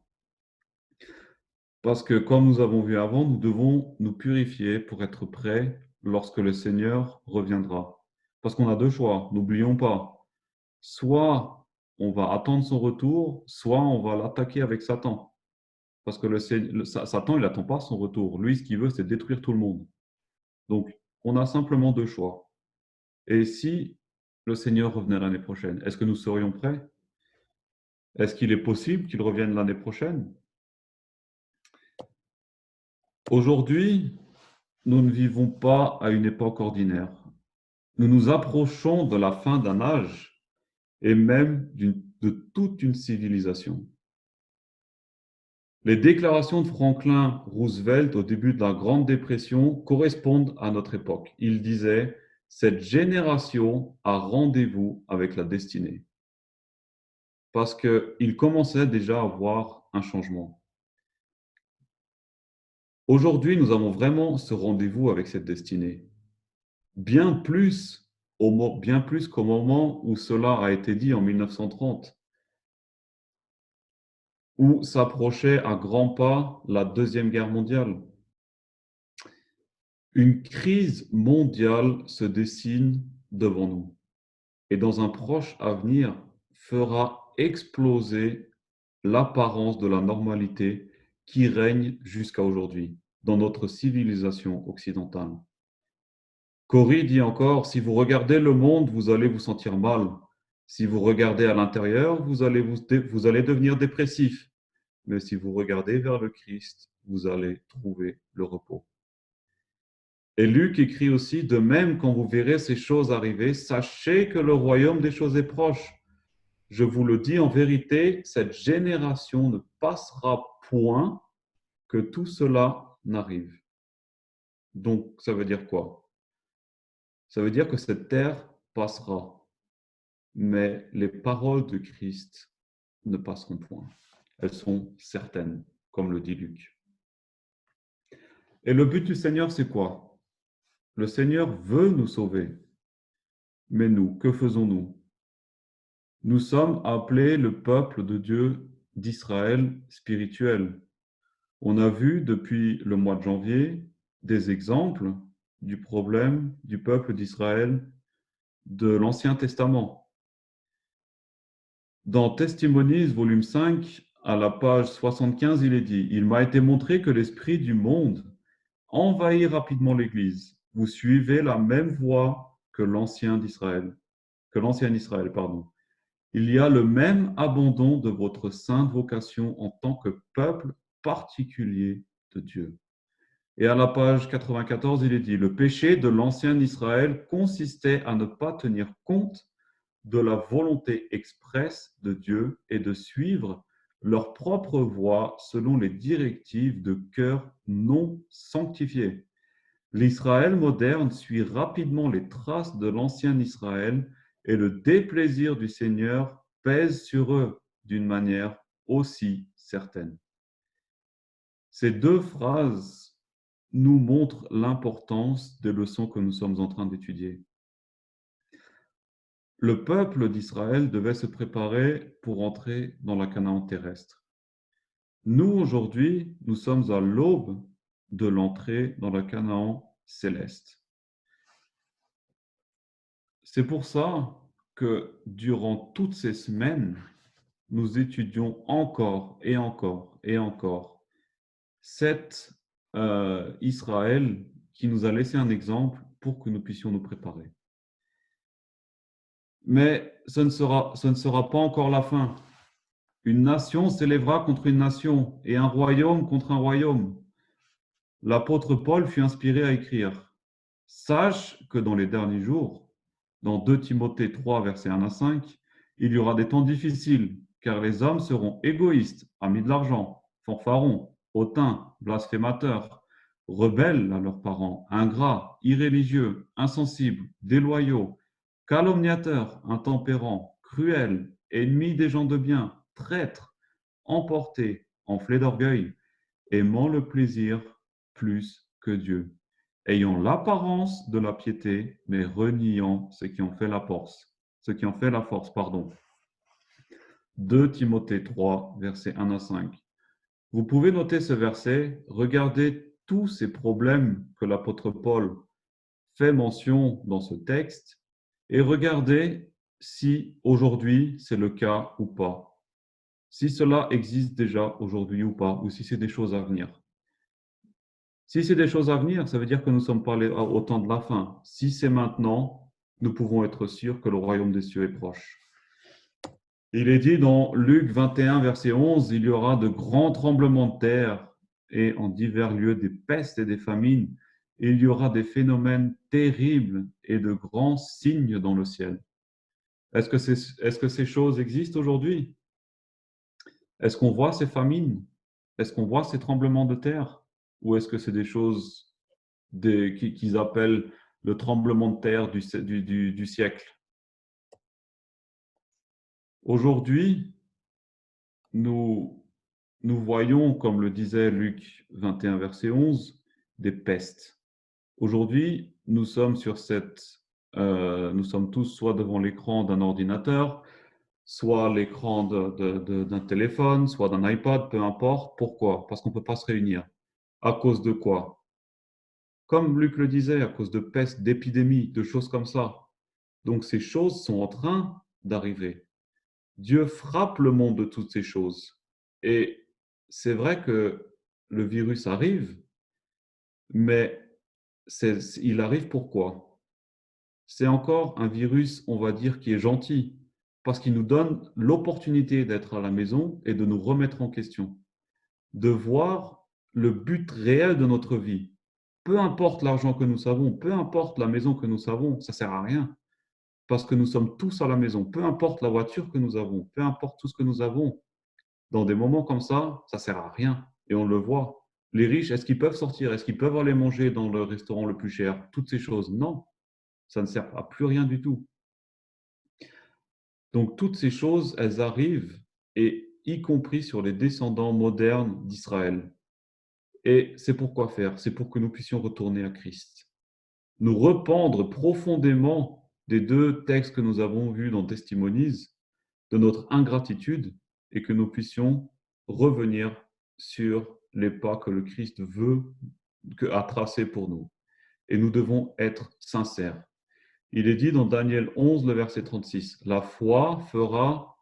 D: Parce que comme nous avons vu avant, nous devons nous purifier pour être prêts lorsque le Seigneur reviendra. Parce qu'on a deux choix, n'oublions pas. Soit on va attendre son retour, soit on va l'attaquer avec Satan. Parce que Satan, il n'attend pas son retour. Lui, ce qu'il veut, c'est détruire tout le monde. Donc, on a simplement deux choix. Et si le Seigneur revenait l'année prochaine, est-ce que nous serions prêts? Est-ce qu'il est possible qu'il revienne l'année prochaine? Aujourd'hui, nous ne vivons pas à une époque ordinaire. Nous nous approchons de la fin d'un âge et même de toute une civilisation. Les déclarations de Franklin Roosevelt au début de la Grande Dépression correspondent à notre époque. Il disait « Cette génération a rendez-vous avec la destinée ». Parce qu'il commençait déjà à voir un changement. Aujourd'hui, nous avons vraiment ce rendez-vous avec cette destinée. Bien plus qu'au moment où cela a été dit en 1930, où s'approchait à grands pas la Deuxième Guerre mondiale. Une crise mondiale se dessine devant nous et dans un proche avenir fera exploser l'apparence de la normalité qui règne jusqu'à aujourd'hui dans notre civilisation occidentale. Corrie dit encore, si vous regardez le monde, vous allez vous sentir mal. Si vous regardez à l'intérieur, vous allez devenir dépressif. Mais si vous regardez vers le Christ, vous allez trouver le repos. Et Luc écrit aussi, de même, quand vous verrez ces choses arriver, sachez que le royaume des choses est proche. Je vous le dis en vérité, cette génération ne passera point que tout cela n'arrive. Donc, ça veut dire quoi? Ça veut dire que cette terre passera, mais les paroles de Christ ne passeront point. Elles sont certaines, comme le dit Luc. Et le but du Seigneur, c'est quoi? Le Seigneur veut nous sauver. Mais nous, que faisons-nous? Nous sommes appelés le peuple de Dieu d'Israël spirituel. On a vu depuis le mois de janvier des exemples du problème du peuple d'Israël de l'Ancien Testament. Dans Testimonies, volume 5, à la page 75, il est dit « Il m'a été montré que l'esprit du monde envahit rapidement l'Église. Vous suivez la même voie que l'ancien Israël. Il y a le même abandon de votre sainte vocation en tant que peuple particulier de Dieu. » Et à la page 94, il est dit « Le péché de l'ancien Israël consistait à ne pas tenir compte de la volonté expresse de Dieu et de suivre leur propre voie selon les directives de cœur non sanctifié. L'Israël moderne suit rapidement les traces de l'ancien Israël et le déplaisir du Seigneur pèse sur eux d'une manière aussi certaine. » Ces deux phrases nous montrent l'importance des leçons que nous sommes en train d'étudier. Le peuple d'Israël devait se préparer pour entrer dans la Canaan terrestre. Nous, aujourd'hui, nous sommes à l'aube de l'entrée dans la Canaan céleste. C'est pour ça que durant toutes ces semaines, nous étudions encore et encore et encore cet Israël qui nous a laissé un exemple pour que nous puissions nous préparer. Mais ce ne sera pas encore la fin. Une nation s'élèvera contre une nation et un royaume contre un royaume. L'apôtre Paul fut inspiré à écrire « Sache que dans les derniers jours, dans 2 Timothée 3, versets 1 à 5, il y aura des temps difficiles, car les hommes seront égoïstes, amis de l'argent, fanfarons, hautains, blasphémateurs, rebelles à leurs parents, ingrats, irréligieux, insensibles, déloyaux, calomniateurs, intempérants, cruels, ennemis des gens de bien, traîtres, emportés, enflés d'orgueil, aimant le plaisir plus que Dieu, ayant l'apparence de la piété, mais reniant ce qui en fait la force. 2 Timothée 3, versets 1 à 5. Vous pouvez noter ce verset, regardez tous ces problèmes que l'apôtre Paul fait mention dans ce texte et regardez si aujourd'hui c'est le cas ou pas. Si cela existe déjà aujourd'hui ou pas, ou si c'est des choses à venir. Si c'est des choses à venir, ça veut dire que nous ne sommes pas au temps de la fin. Si c'est maintenant, nous pouvons être sûrs que le royaume des cieux est proche. Il est dit dans Luc 21, verset 11, « Il y aura de grands tremblements de terre et en divers lieux des pestes et des famines. Et il y aura des phénomènes terribles et de grands signes dans le ciel. » Est-ce que ces choses existent aujourd'hui? Est-ce qu'on voit ces famines? Est-ce qu'on voit ces tremblements de terre? Ou est-ce que c'est des choses qu'ils appellent le tremblement de terre du siècle? Aujourd'hui, nous voyons, comme le disait Luc 21, verset 11, des pestes. Aujourd'hui, nous sommes nous sommes tous soit devant l'écran d'un ordinateur, soit l'écran d'un téléphone, soit d'un iPad, peu importe. Pourquoi? Parce qu'on ne peut pas se réunir. À cause de quoi? Comme Luc le disait, à cause de pestes, d'épidémies, de choses comme ça. Donc ces choses sont en train d'arriver. Dieu frappe le monde de toutes ces choses. Et c'est vrai que le virus arrive, mais il arrive pourquoi? C'est encore un virus, on va dire, qui est gentil, parce qu'il nous donne l'opportunité d'être à la maison et de nous remettre en question, de voir le but réel de notre vie. Peu importe l'argent que nous avons, peu importe la maison que nous avons, ça ne sert à rien. Parce que nous sommes tous à la maison. Peu importe la voiture que nous avons, peu importe tout ce que nous avons. Dans des moments comme ça ne sert à rien. Et on le voit. Les riches, est-ce qu'ils peuvent sortir? Est-ce qu'ils peuvent aller manger dans le restaurant le plus cher? Toutes ces choses, non. Ça ne sert à plus rien du tout. Donc toutes ces choses, elles arrivent, et y compris sur les descendants modernes d'Israël. Et c'est pour quoi faire? C'est pour que nous puissions retourner à Christ. Nous rependre profondément des 2 textes que nous avons vus dans Testimonies, de notre ingratitude, et que nous puissions revenir sur les pas que le Christ a tracés pour nous. Et nous devons être sincères. Il est dit dans Daniel 11, le verset 36, « La foi fera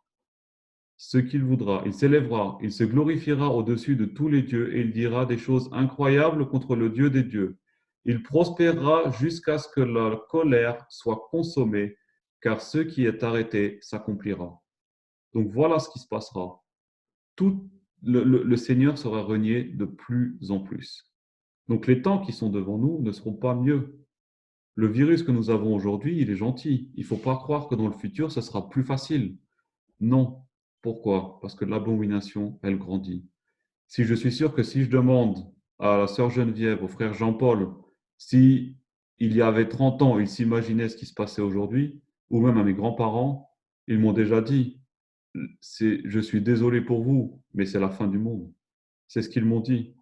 D: ce qu'il voudra. Il s'élèvera, il se glorifiera au-dessus de tous les dieux et il dira des choses incroyables contre le Dieu des dieux. Il prospérera jusqu'à ce que la colère soit consommée, car ce qui est arrêté s'accomplira. » Donc voilà ce qui se passera. Tout le Seigneur sera renié de plus en plus. Donc les temps qui sont devant nous ne seront pas mieux. Le virus que nous avons aujourd'hui, il est gentil. Il ne faut pas croire que dans le futur, ce sera plus facile. Non. Pourquoi? Parce que l'abomination, elle grandit. Si je suis sûr que si je demande à la sœur Geneviève, au frère Jean-Paul, si il y avait 30 ans, ils s'imaginaient ce qui se passait aujourd'hui, ou même à mes grands-parents, ils m'ont déjà dit, je suis désolé pour vous, mais c'est la fin du monde. C'est ce qu'ils m'ont dit.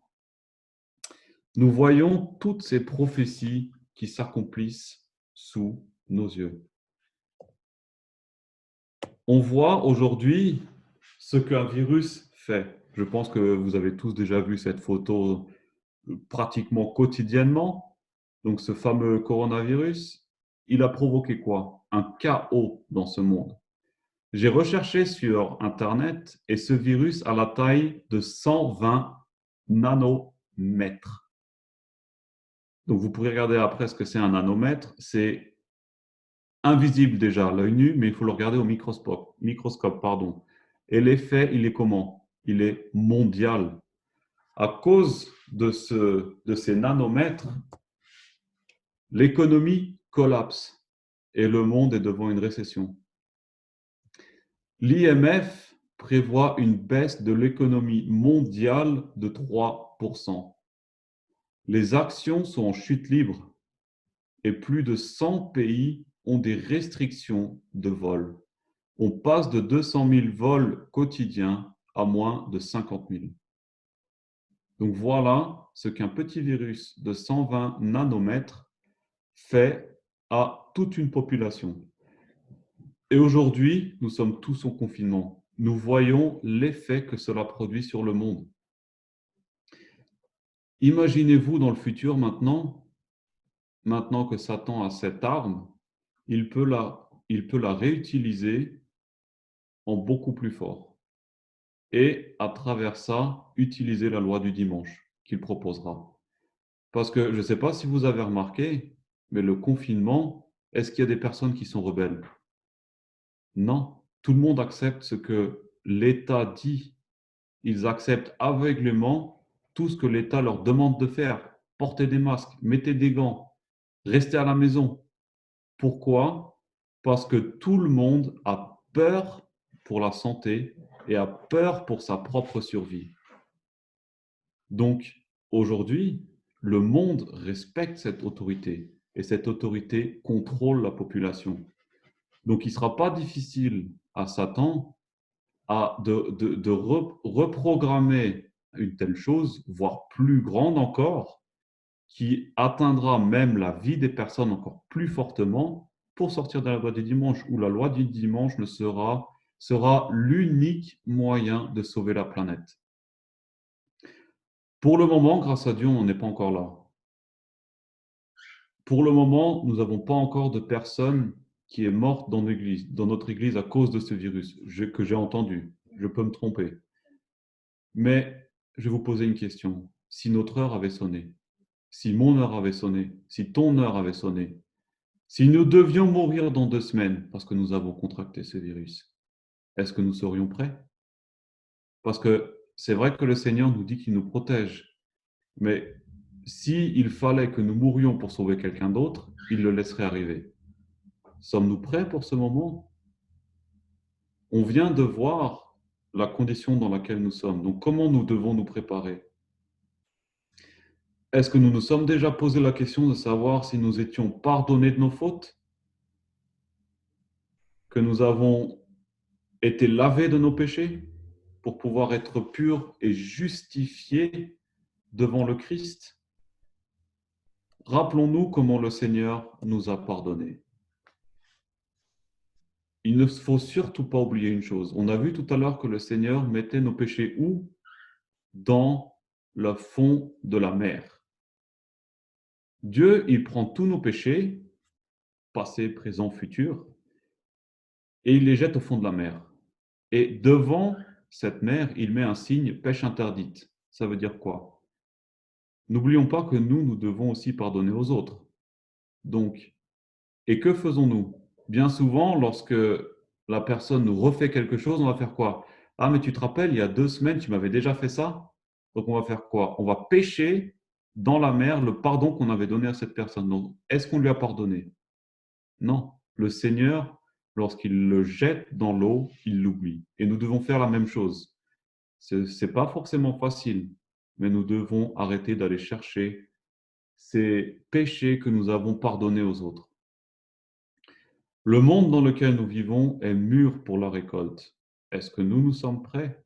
D: Nous voyons toutes ces prophéties qui s'accomplissent sous nos yeux. On voit aujourd'hui ce qu'un virus fait. Je pense que vous avez tous déjà vu cette photo pratiquement quotidiennement. Donc ce fameux coronavirus, il a provoqué quoi? Un chaos dans ce monde. J'ai recherché sur Internet et ce virus a la taille de 120 nanomètres. Donc vous pourrez regarder après ce que c'est un nanomètre. C'est invisible déjà à l'œil nu, mais il faut le regarder au microscope. Et l'effet, il est comment? Il est mondial. À cause de ces nanomètres, l'économie collapse et le monde est devant une récession. L'IMF prévoit une baisse de l'économie mondiale de 3%. Les actions sont en chute libre et plus de 100 pays ont des restrictions de vol. On passe de 200 000 vols quotidiens à moins de 50 000. Donc voilà ce qu'un petit virus de 120 nanomètres fait à toute une population. Et aujourd'hui, nous sommes tous en confinement. Nous voyons l'effet que cela produit sur le monde. Imaginez-vous dans le futur maintenant que Satan a cette arme, il peut la réutiliser en beaucoup plus fort. Et à travers ça, utiliser la loi du dimanche qu'il proposera. Parce que je ne sais pas si vous avez remarqué, mais le confinement, est-ce qu'il y a des personnes qui sont rebelles? Non, tout le monde accepte ce que l'État dit. Ils acceptent aveuglément tout ce que l'État leur demande de faire. Portez des masques, mettez des gants, restez à la maison. Pourquoi? Parce que tout le monde a peur pour la santé et a peur pour sa propre survie. Donc, aujourd'hui, le monde respecte cette autorité et cette autorité contrôle la population. Donc, il ne sera pas difficile à Satan de reprogrammer une telle chose, voire plus grande encore, qui atteindra même la vie des personnes encore plus fortement pour sortir de la loi du dimanche, où la loi du dimanche sera l'unique moyen de sauver la planète. Pour le moment, grâce à Dieu, on n'est pas encore là. Pour le moment, nous n'avons pas encore de personne qui est morte dans notre église à cause de ce virus que j'ai entendu. Je peux me tromper. Mais je vais vous poser une question. Si notre heure avait sonné, si mon heure avait sonné, si ton heure avait sonné, si nous devions mourir dans 2 semaines parce que nous avons contracté ce virus, est-ce que nous serions prêts? Parce que c'est vrai que le Seigneur nous dit qu'il nous protège, mais s'il fallait que nous mourions pour sauver quelqu'un d'autre, il le laisserait arriver. Sommes-nous prêts pour ce moment? On vient de voir la condition dans laquelle nous sommes. Donc, comment nous devons nous préparer? Est-ce que nous nous sommes déjà posé la question de savoir si nous étions pardonnés de nos fautes? Que nous avons été lavés de nos péchés pour pouvoir être purs et justifiés devant le Christ? Rappelons-nous comment le Seigneur nous a pardonnés. Il ne faut surtout pas oublier une chose. On a vu tout à l'heure que le Seigneur mettait nos péchés où? Dans le fond de la mer. Dieu, il prend tous nos péchés, passé, présent, futur, et il les jette au fond de la mer. Et devant cette mer, il met un signe pêche interdite. Ça veut dire quoi? N'oublions pas que nous devons aussi pardonner aux autres. Donc, et que faisons-nous? Bien souvent, lorsque la personne nous refait quelque chose, on va faire quoi? Ah, mais tu te rappelles, il y a 2 semaines, tu m'avais déjà fait ça? Donc, on va faire quoi? On va pêcher dans la mer le pardon qu'on avait donné à cette personne. Donc, est-ce qu'on lui a pardonné? Non. Le Seigneur, lorsqu'il le jette dans l'eau, il l'oublie. Et nous devons faire la même chose. Ce n'est pas forcément facile, mais nous devons arrêter d'aller chercher ces péchés que nous avons pardonnés aux autres. Le monde dans lequel nous vivons est mûr pour la récolte. Est-ce que nous sommes prêts?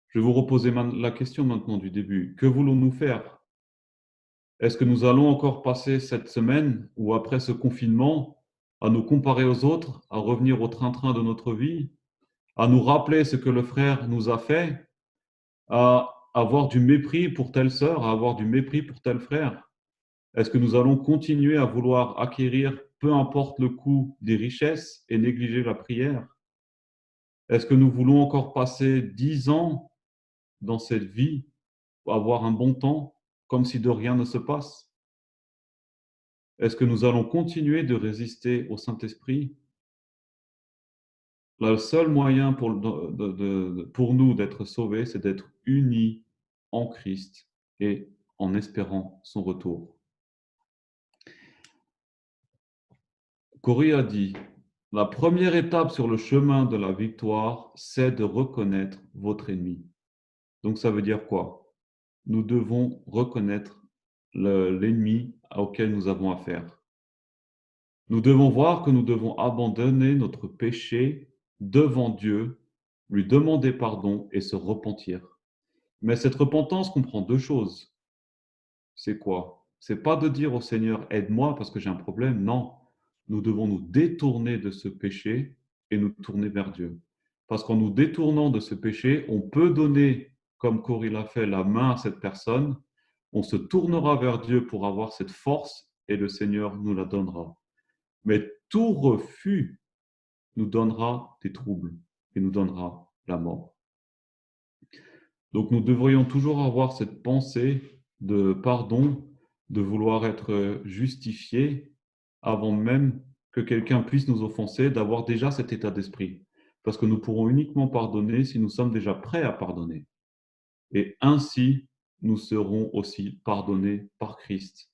D: Je vais vous reposer la question maintenant du début. Que voulons-nous faire? Est-ce que nous allons encore passer cette semaine ou après ce confinement à nous comparer aux autres, à revenir au train-train de notre vie, à nous rappeler ce que le frère nous a fait, à avoir du mépris pour telle sœur, à avoir du mépris pour tel frère? Est-ce que nous allons continuer à vouloir acquérir, peu importe le coût, des richesses et négliger la prière? Est-ce que nous voulons encore passer 10 ans dans cette vie, avoir un bon temps, comme si de rien ne se passe? Est-ce que nous allons continuer de résister au Saint-Esprit? Le seul moyen pour nous d'être sauvés, c'est d'être unis en Christ et en espérant son retour. Corrie a dit: la première étape sur le chemin de la victoire, c'est de reconnaître votre ennemi. Donc ça veut dire quoi? Nous devons reconnaître l'ennemi auquel nous avons affaire. Nous devons voir que nous devons abandonner notre péché devant Dieu, lui demander pardon et se repentir. Mais cette repentance comprend 2 choses. C'est quoi? C'est pas de dire au Seigneur: «Aide-moi parce que j'ai un problème». Non, nous devons nous détourner de ce péché et nous tourner vers Dieu. Parce qu'en nous détournant de ce péché, on peut donner, comme Corrie l'a fait, la main à cette personne, on se tournera vers Dieu pour avoir cette force et le Seigneur nous la donnera. Mais tout refus nous donnera des troubles et nous donnera la mort. Donc nous devrions toujours avoir cette pensée de pardon, de vouloir être justifié avant même que quelqu'un puisse nous offenser, d'avoir déjà cet état d'esprit. Parce que nous pourrons uniquement pardonner si nous sommes déjà prêts à pardonner. Et ainsi, nous serons aussi pardonnés par Christ.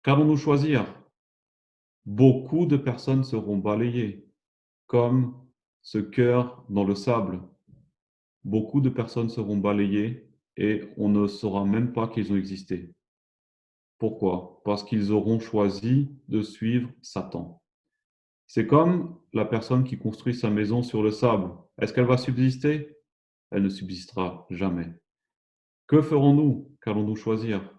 D: Qu'allons-nous choisir? Beaucoup de personnes seront balayées, comme ce cœur dans le sable. Beaucoup de personnes seront balayées et on ne saura même pas qu'ils ont existé. Pourquoi? Parce qu'ils auront choisi de suivre Satan. C'est comme la personne qui construit sa maison sur le sable. Est-ce qu'elle va subsister? Elle ne subsistera jamais. Que ferons-nous? Qu'allons-nous choisir?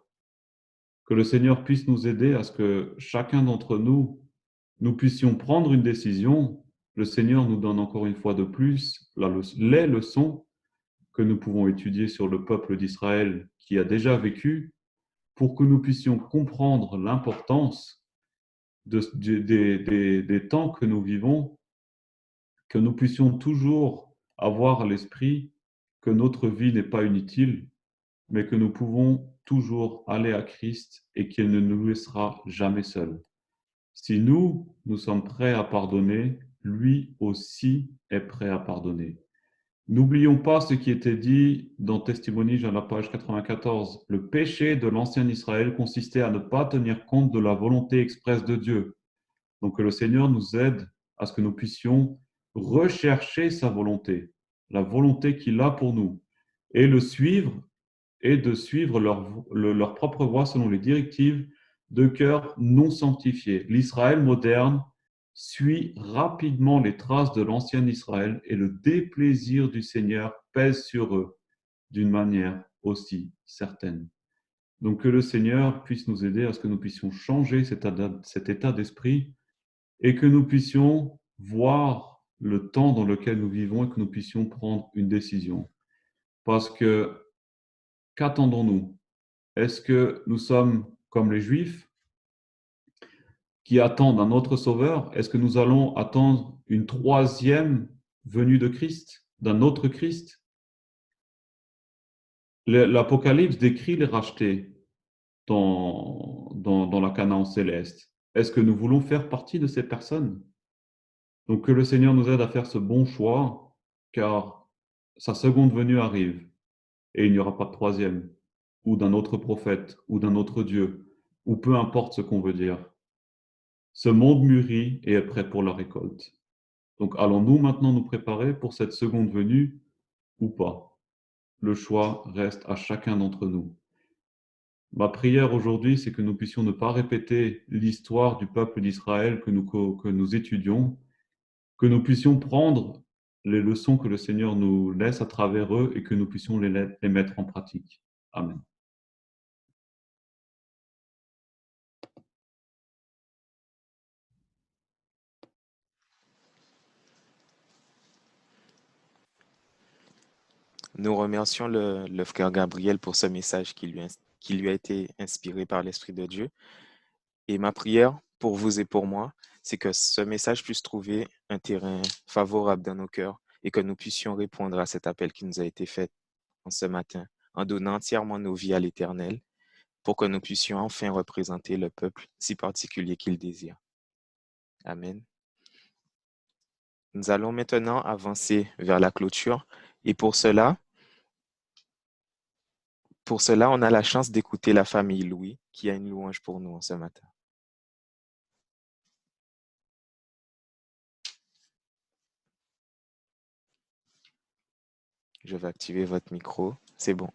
D: Que le Seigneur puisse nous aider à ce que chacun d'entre nous, nous puissions prendre une décision. Le Seigneur nous donne encore une fois de plus les leçons que nous pouvons étudier sur le peuple d'Israël qui a déjà vécu, pour que nous puissions comprendre l'importance des temps que nous vivons, que nous puissions toujours avoir à l'esprit que notre vie n'est pas inutile, mais que nous pouvons toujours aller à Christ et qu'il ne nous laissera jamais seuls. Si nous sommes prêts à pardonner, lui aussi est prêt à pardonner. N'oublions pas ce qui était dit dans Testimonies à la page 94. Le péché de l'ancien Israël consistait à ne pas tenir compte de la volonté expresse de Dieu. Donc que le Seigneur nous aide à ce que nous puissions rechercher sa volonté, la volonté qu'il a pour nous, et le suivre, et de suivre leur propre voie selon les directives de cœur non sanctifié. L'Israël moderne suit rapidement les traces de l'ancien Israël et le déplaisir du Seigneur pèse sur eux d'une manière aussi certaine. Donc que le Seigneur puisse nous aider à ce que nous puissions changer cet état d'esprit et que nous puissions voir le temps dans lequel nous vivons et que nous puissions prendre une décision. Parce que qu'attendons-nous? Est-ce que nous sommes comme les Juifs qui attendent un autre sauveur? Est-ce que nous allons attendre une troisième venue de Christ, d'un autre Christ? L'Apocalypse décrit les rachetés dans la Canaan céleste. Est-ce que nous voulons faire partie de ces personnes? Donc que le Seigneur nous aide à faire ce bon choix, car sa seconde venue arrive et il n'y aura pas de troisième, ou d'un autre prophète, ou d'un autre Dieu, ou peu importe ce qu'on veut dire. Ce monde mûrit et est prêt pour la récolte. Donc allons-nous maintenant nous préparer pour cette seconde venue ou pas? Le choix reste à chacun d'entre nous. Ma prière aujourd'hui, c'est que nous puissions ne pas répéter l'histoire du peuple d'Israël que nous étudions, que nous puissions prendre les leçons que le Seigneur nous laisse à travers eux et que nous puissions les mettre en pratique. Amen.
B: Nous remercions le frère Gabriel pour ce message qui lui a été inspiré par l'Esprit de Dieu. Et ma prière pour vous et pour moi, c'est que ce message puisse trouver un terrain favorable dans nos cœurs et que nous puissions répondre à cet appel qui nous a été fait en ce matin en donnant entièrement nos vies à l'Éternel pour que nous puissions enfin représenter le peuple si particulier qu'il désire. Amen. Nous allons maintenant avancer vers la clôture et pour cela, on a la chance d'écouter la famille Louis qui a une louange pour nous en ce matin. Je vais activer votre micro. C'est bon.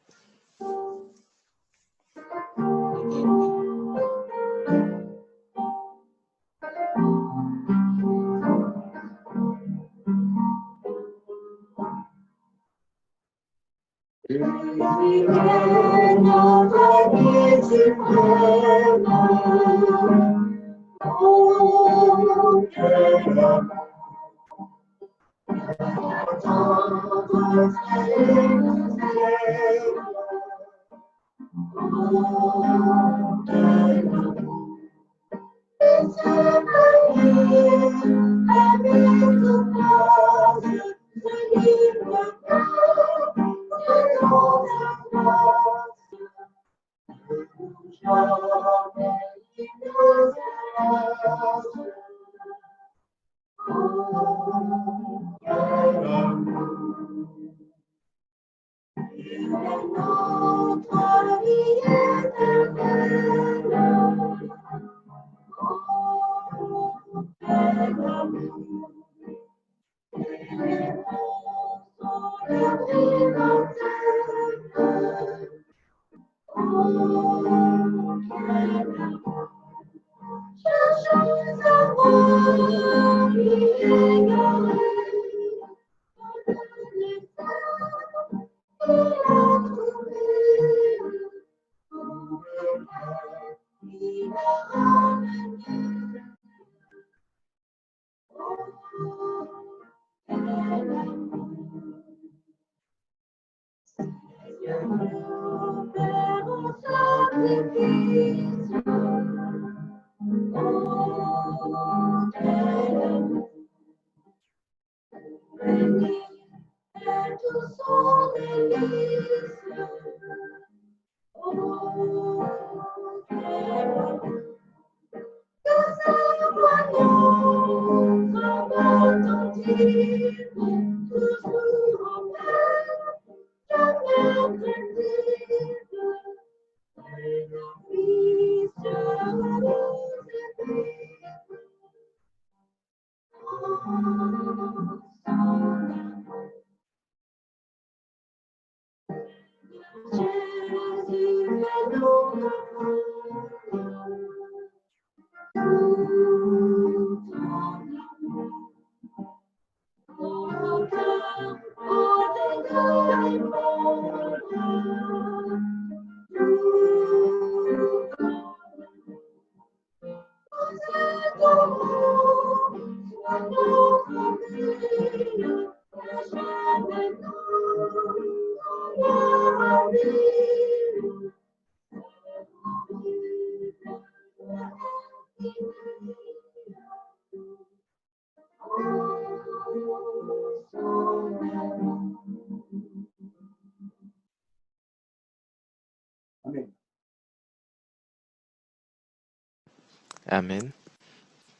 B: Amen.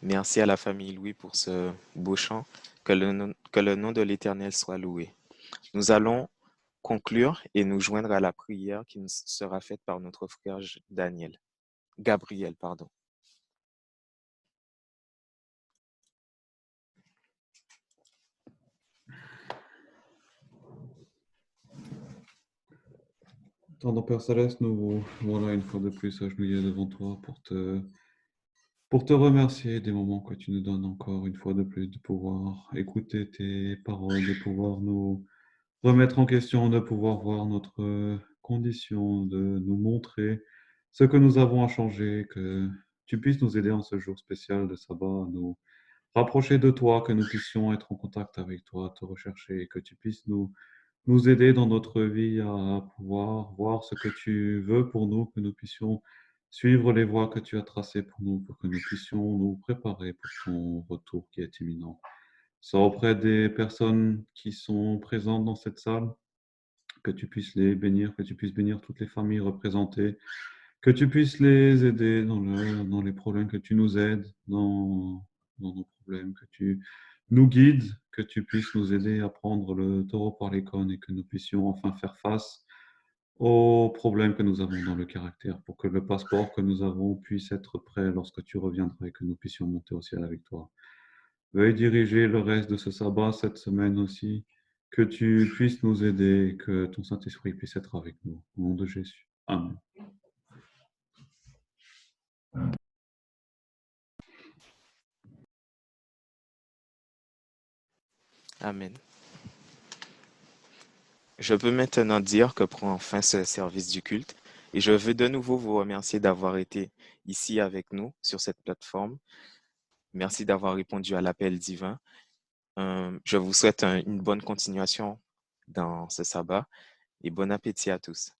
B: Merci à la famille Louis pour ce beau chant. Que le nom de l'Éternel soit loué. Nous allons conclure et nous joindre à la prière qui nous sera faite par notre frère Gabriel, pardon.
D: Tendre Père Céleste, nous voilà une fois de plus agenouillés devant toi pour te remercier des moments que tu nous donnes encore une fois de plus, de pouvoir écouter tes paroles, de pouvoir nous remettre en question, de pouvoir voir notre condition, de nous montrer ce que nous avons à changer, que tu puisses nous aider en ce jour spécial de sabbat, à nous rapprocher de toi, que nous puissions être en contact avec toi, te rechercher, que tu puisses nous aider dans notre vie à pouvoir voir ce que tu veux pour nous, que nous puissions suivre les voies que tu as tracées pour nous, pour que nous puissions nous préparer pour ton retour qui est imminent. Soit auprès des personnes qui sont présentes dans cette salle, que tu puisses les bénir, que tu puisses bénir toutes les familles représentées, que tu puisses les aider dans les problèmes, que tu nous aides dans nos problèmes, que tu nous guides, que tu puisses nous aider à prendre le taureau par les cornes et que nous puissions enfin faire face aux problèmes que nous avons dans le caractère pour que le passeport que nous avons puisse être prêt lorsque tu reviendras et que nous puissions monter au ciel avec toi. Veuille diriger le reste de ce sabbat, cette semaine aussi, que tu puisses nous aider, que ton Saint-Esprit puisse être avec nous. Au nom de Jésus. Amen.
B: Amen. Je peux maintenant dire que prend fin ce service du culte et je veux de nouveau vous remercier d'avoir été ici avec nous sur cette plateforme. Merci d'avoir répondu à l'appel divin. Je vous souhaite une bonne continuation dans ce sabbat et bon appétit à tous.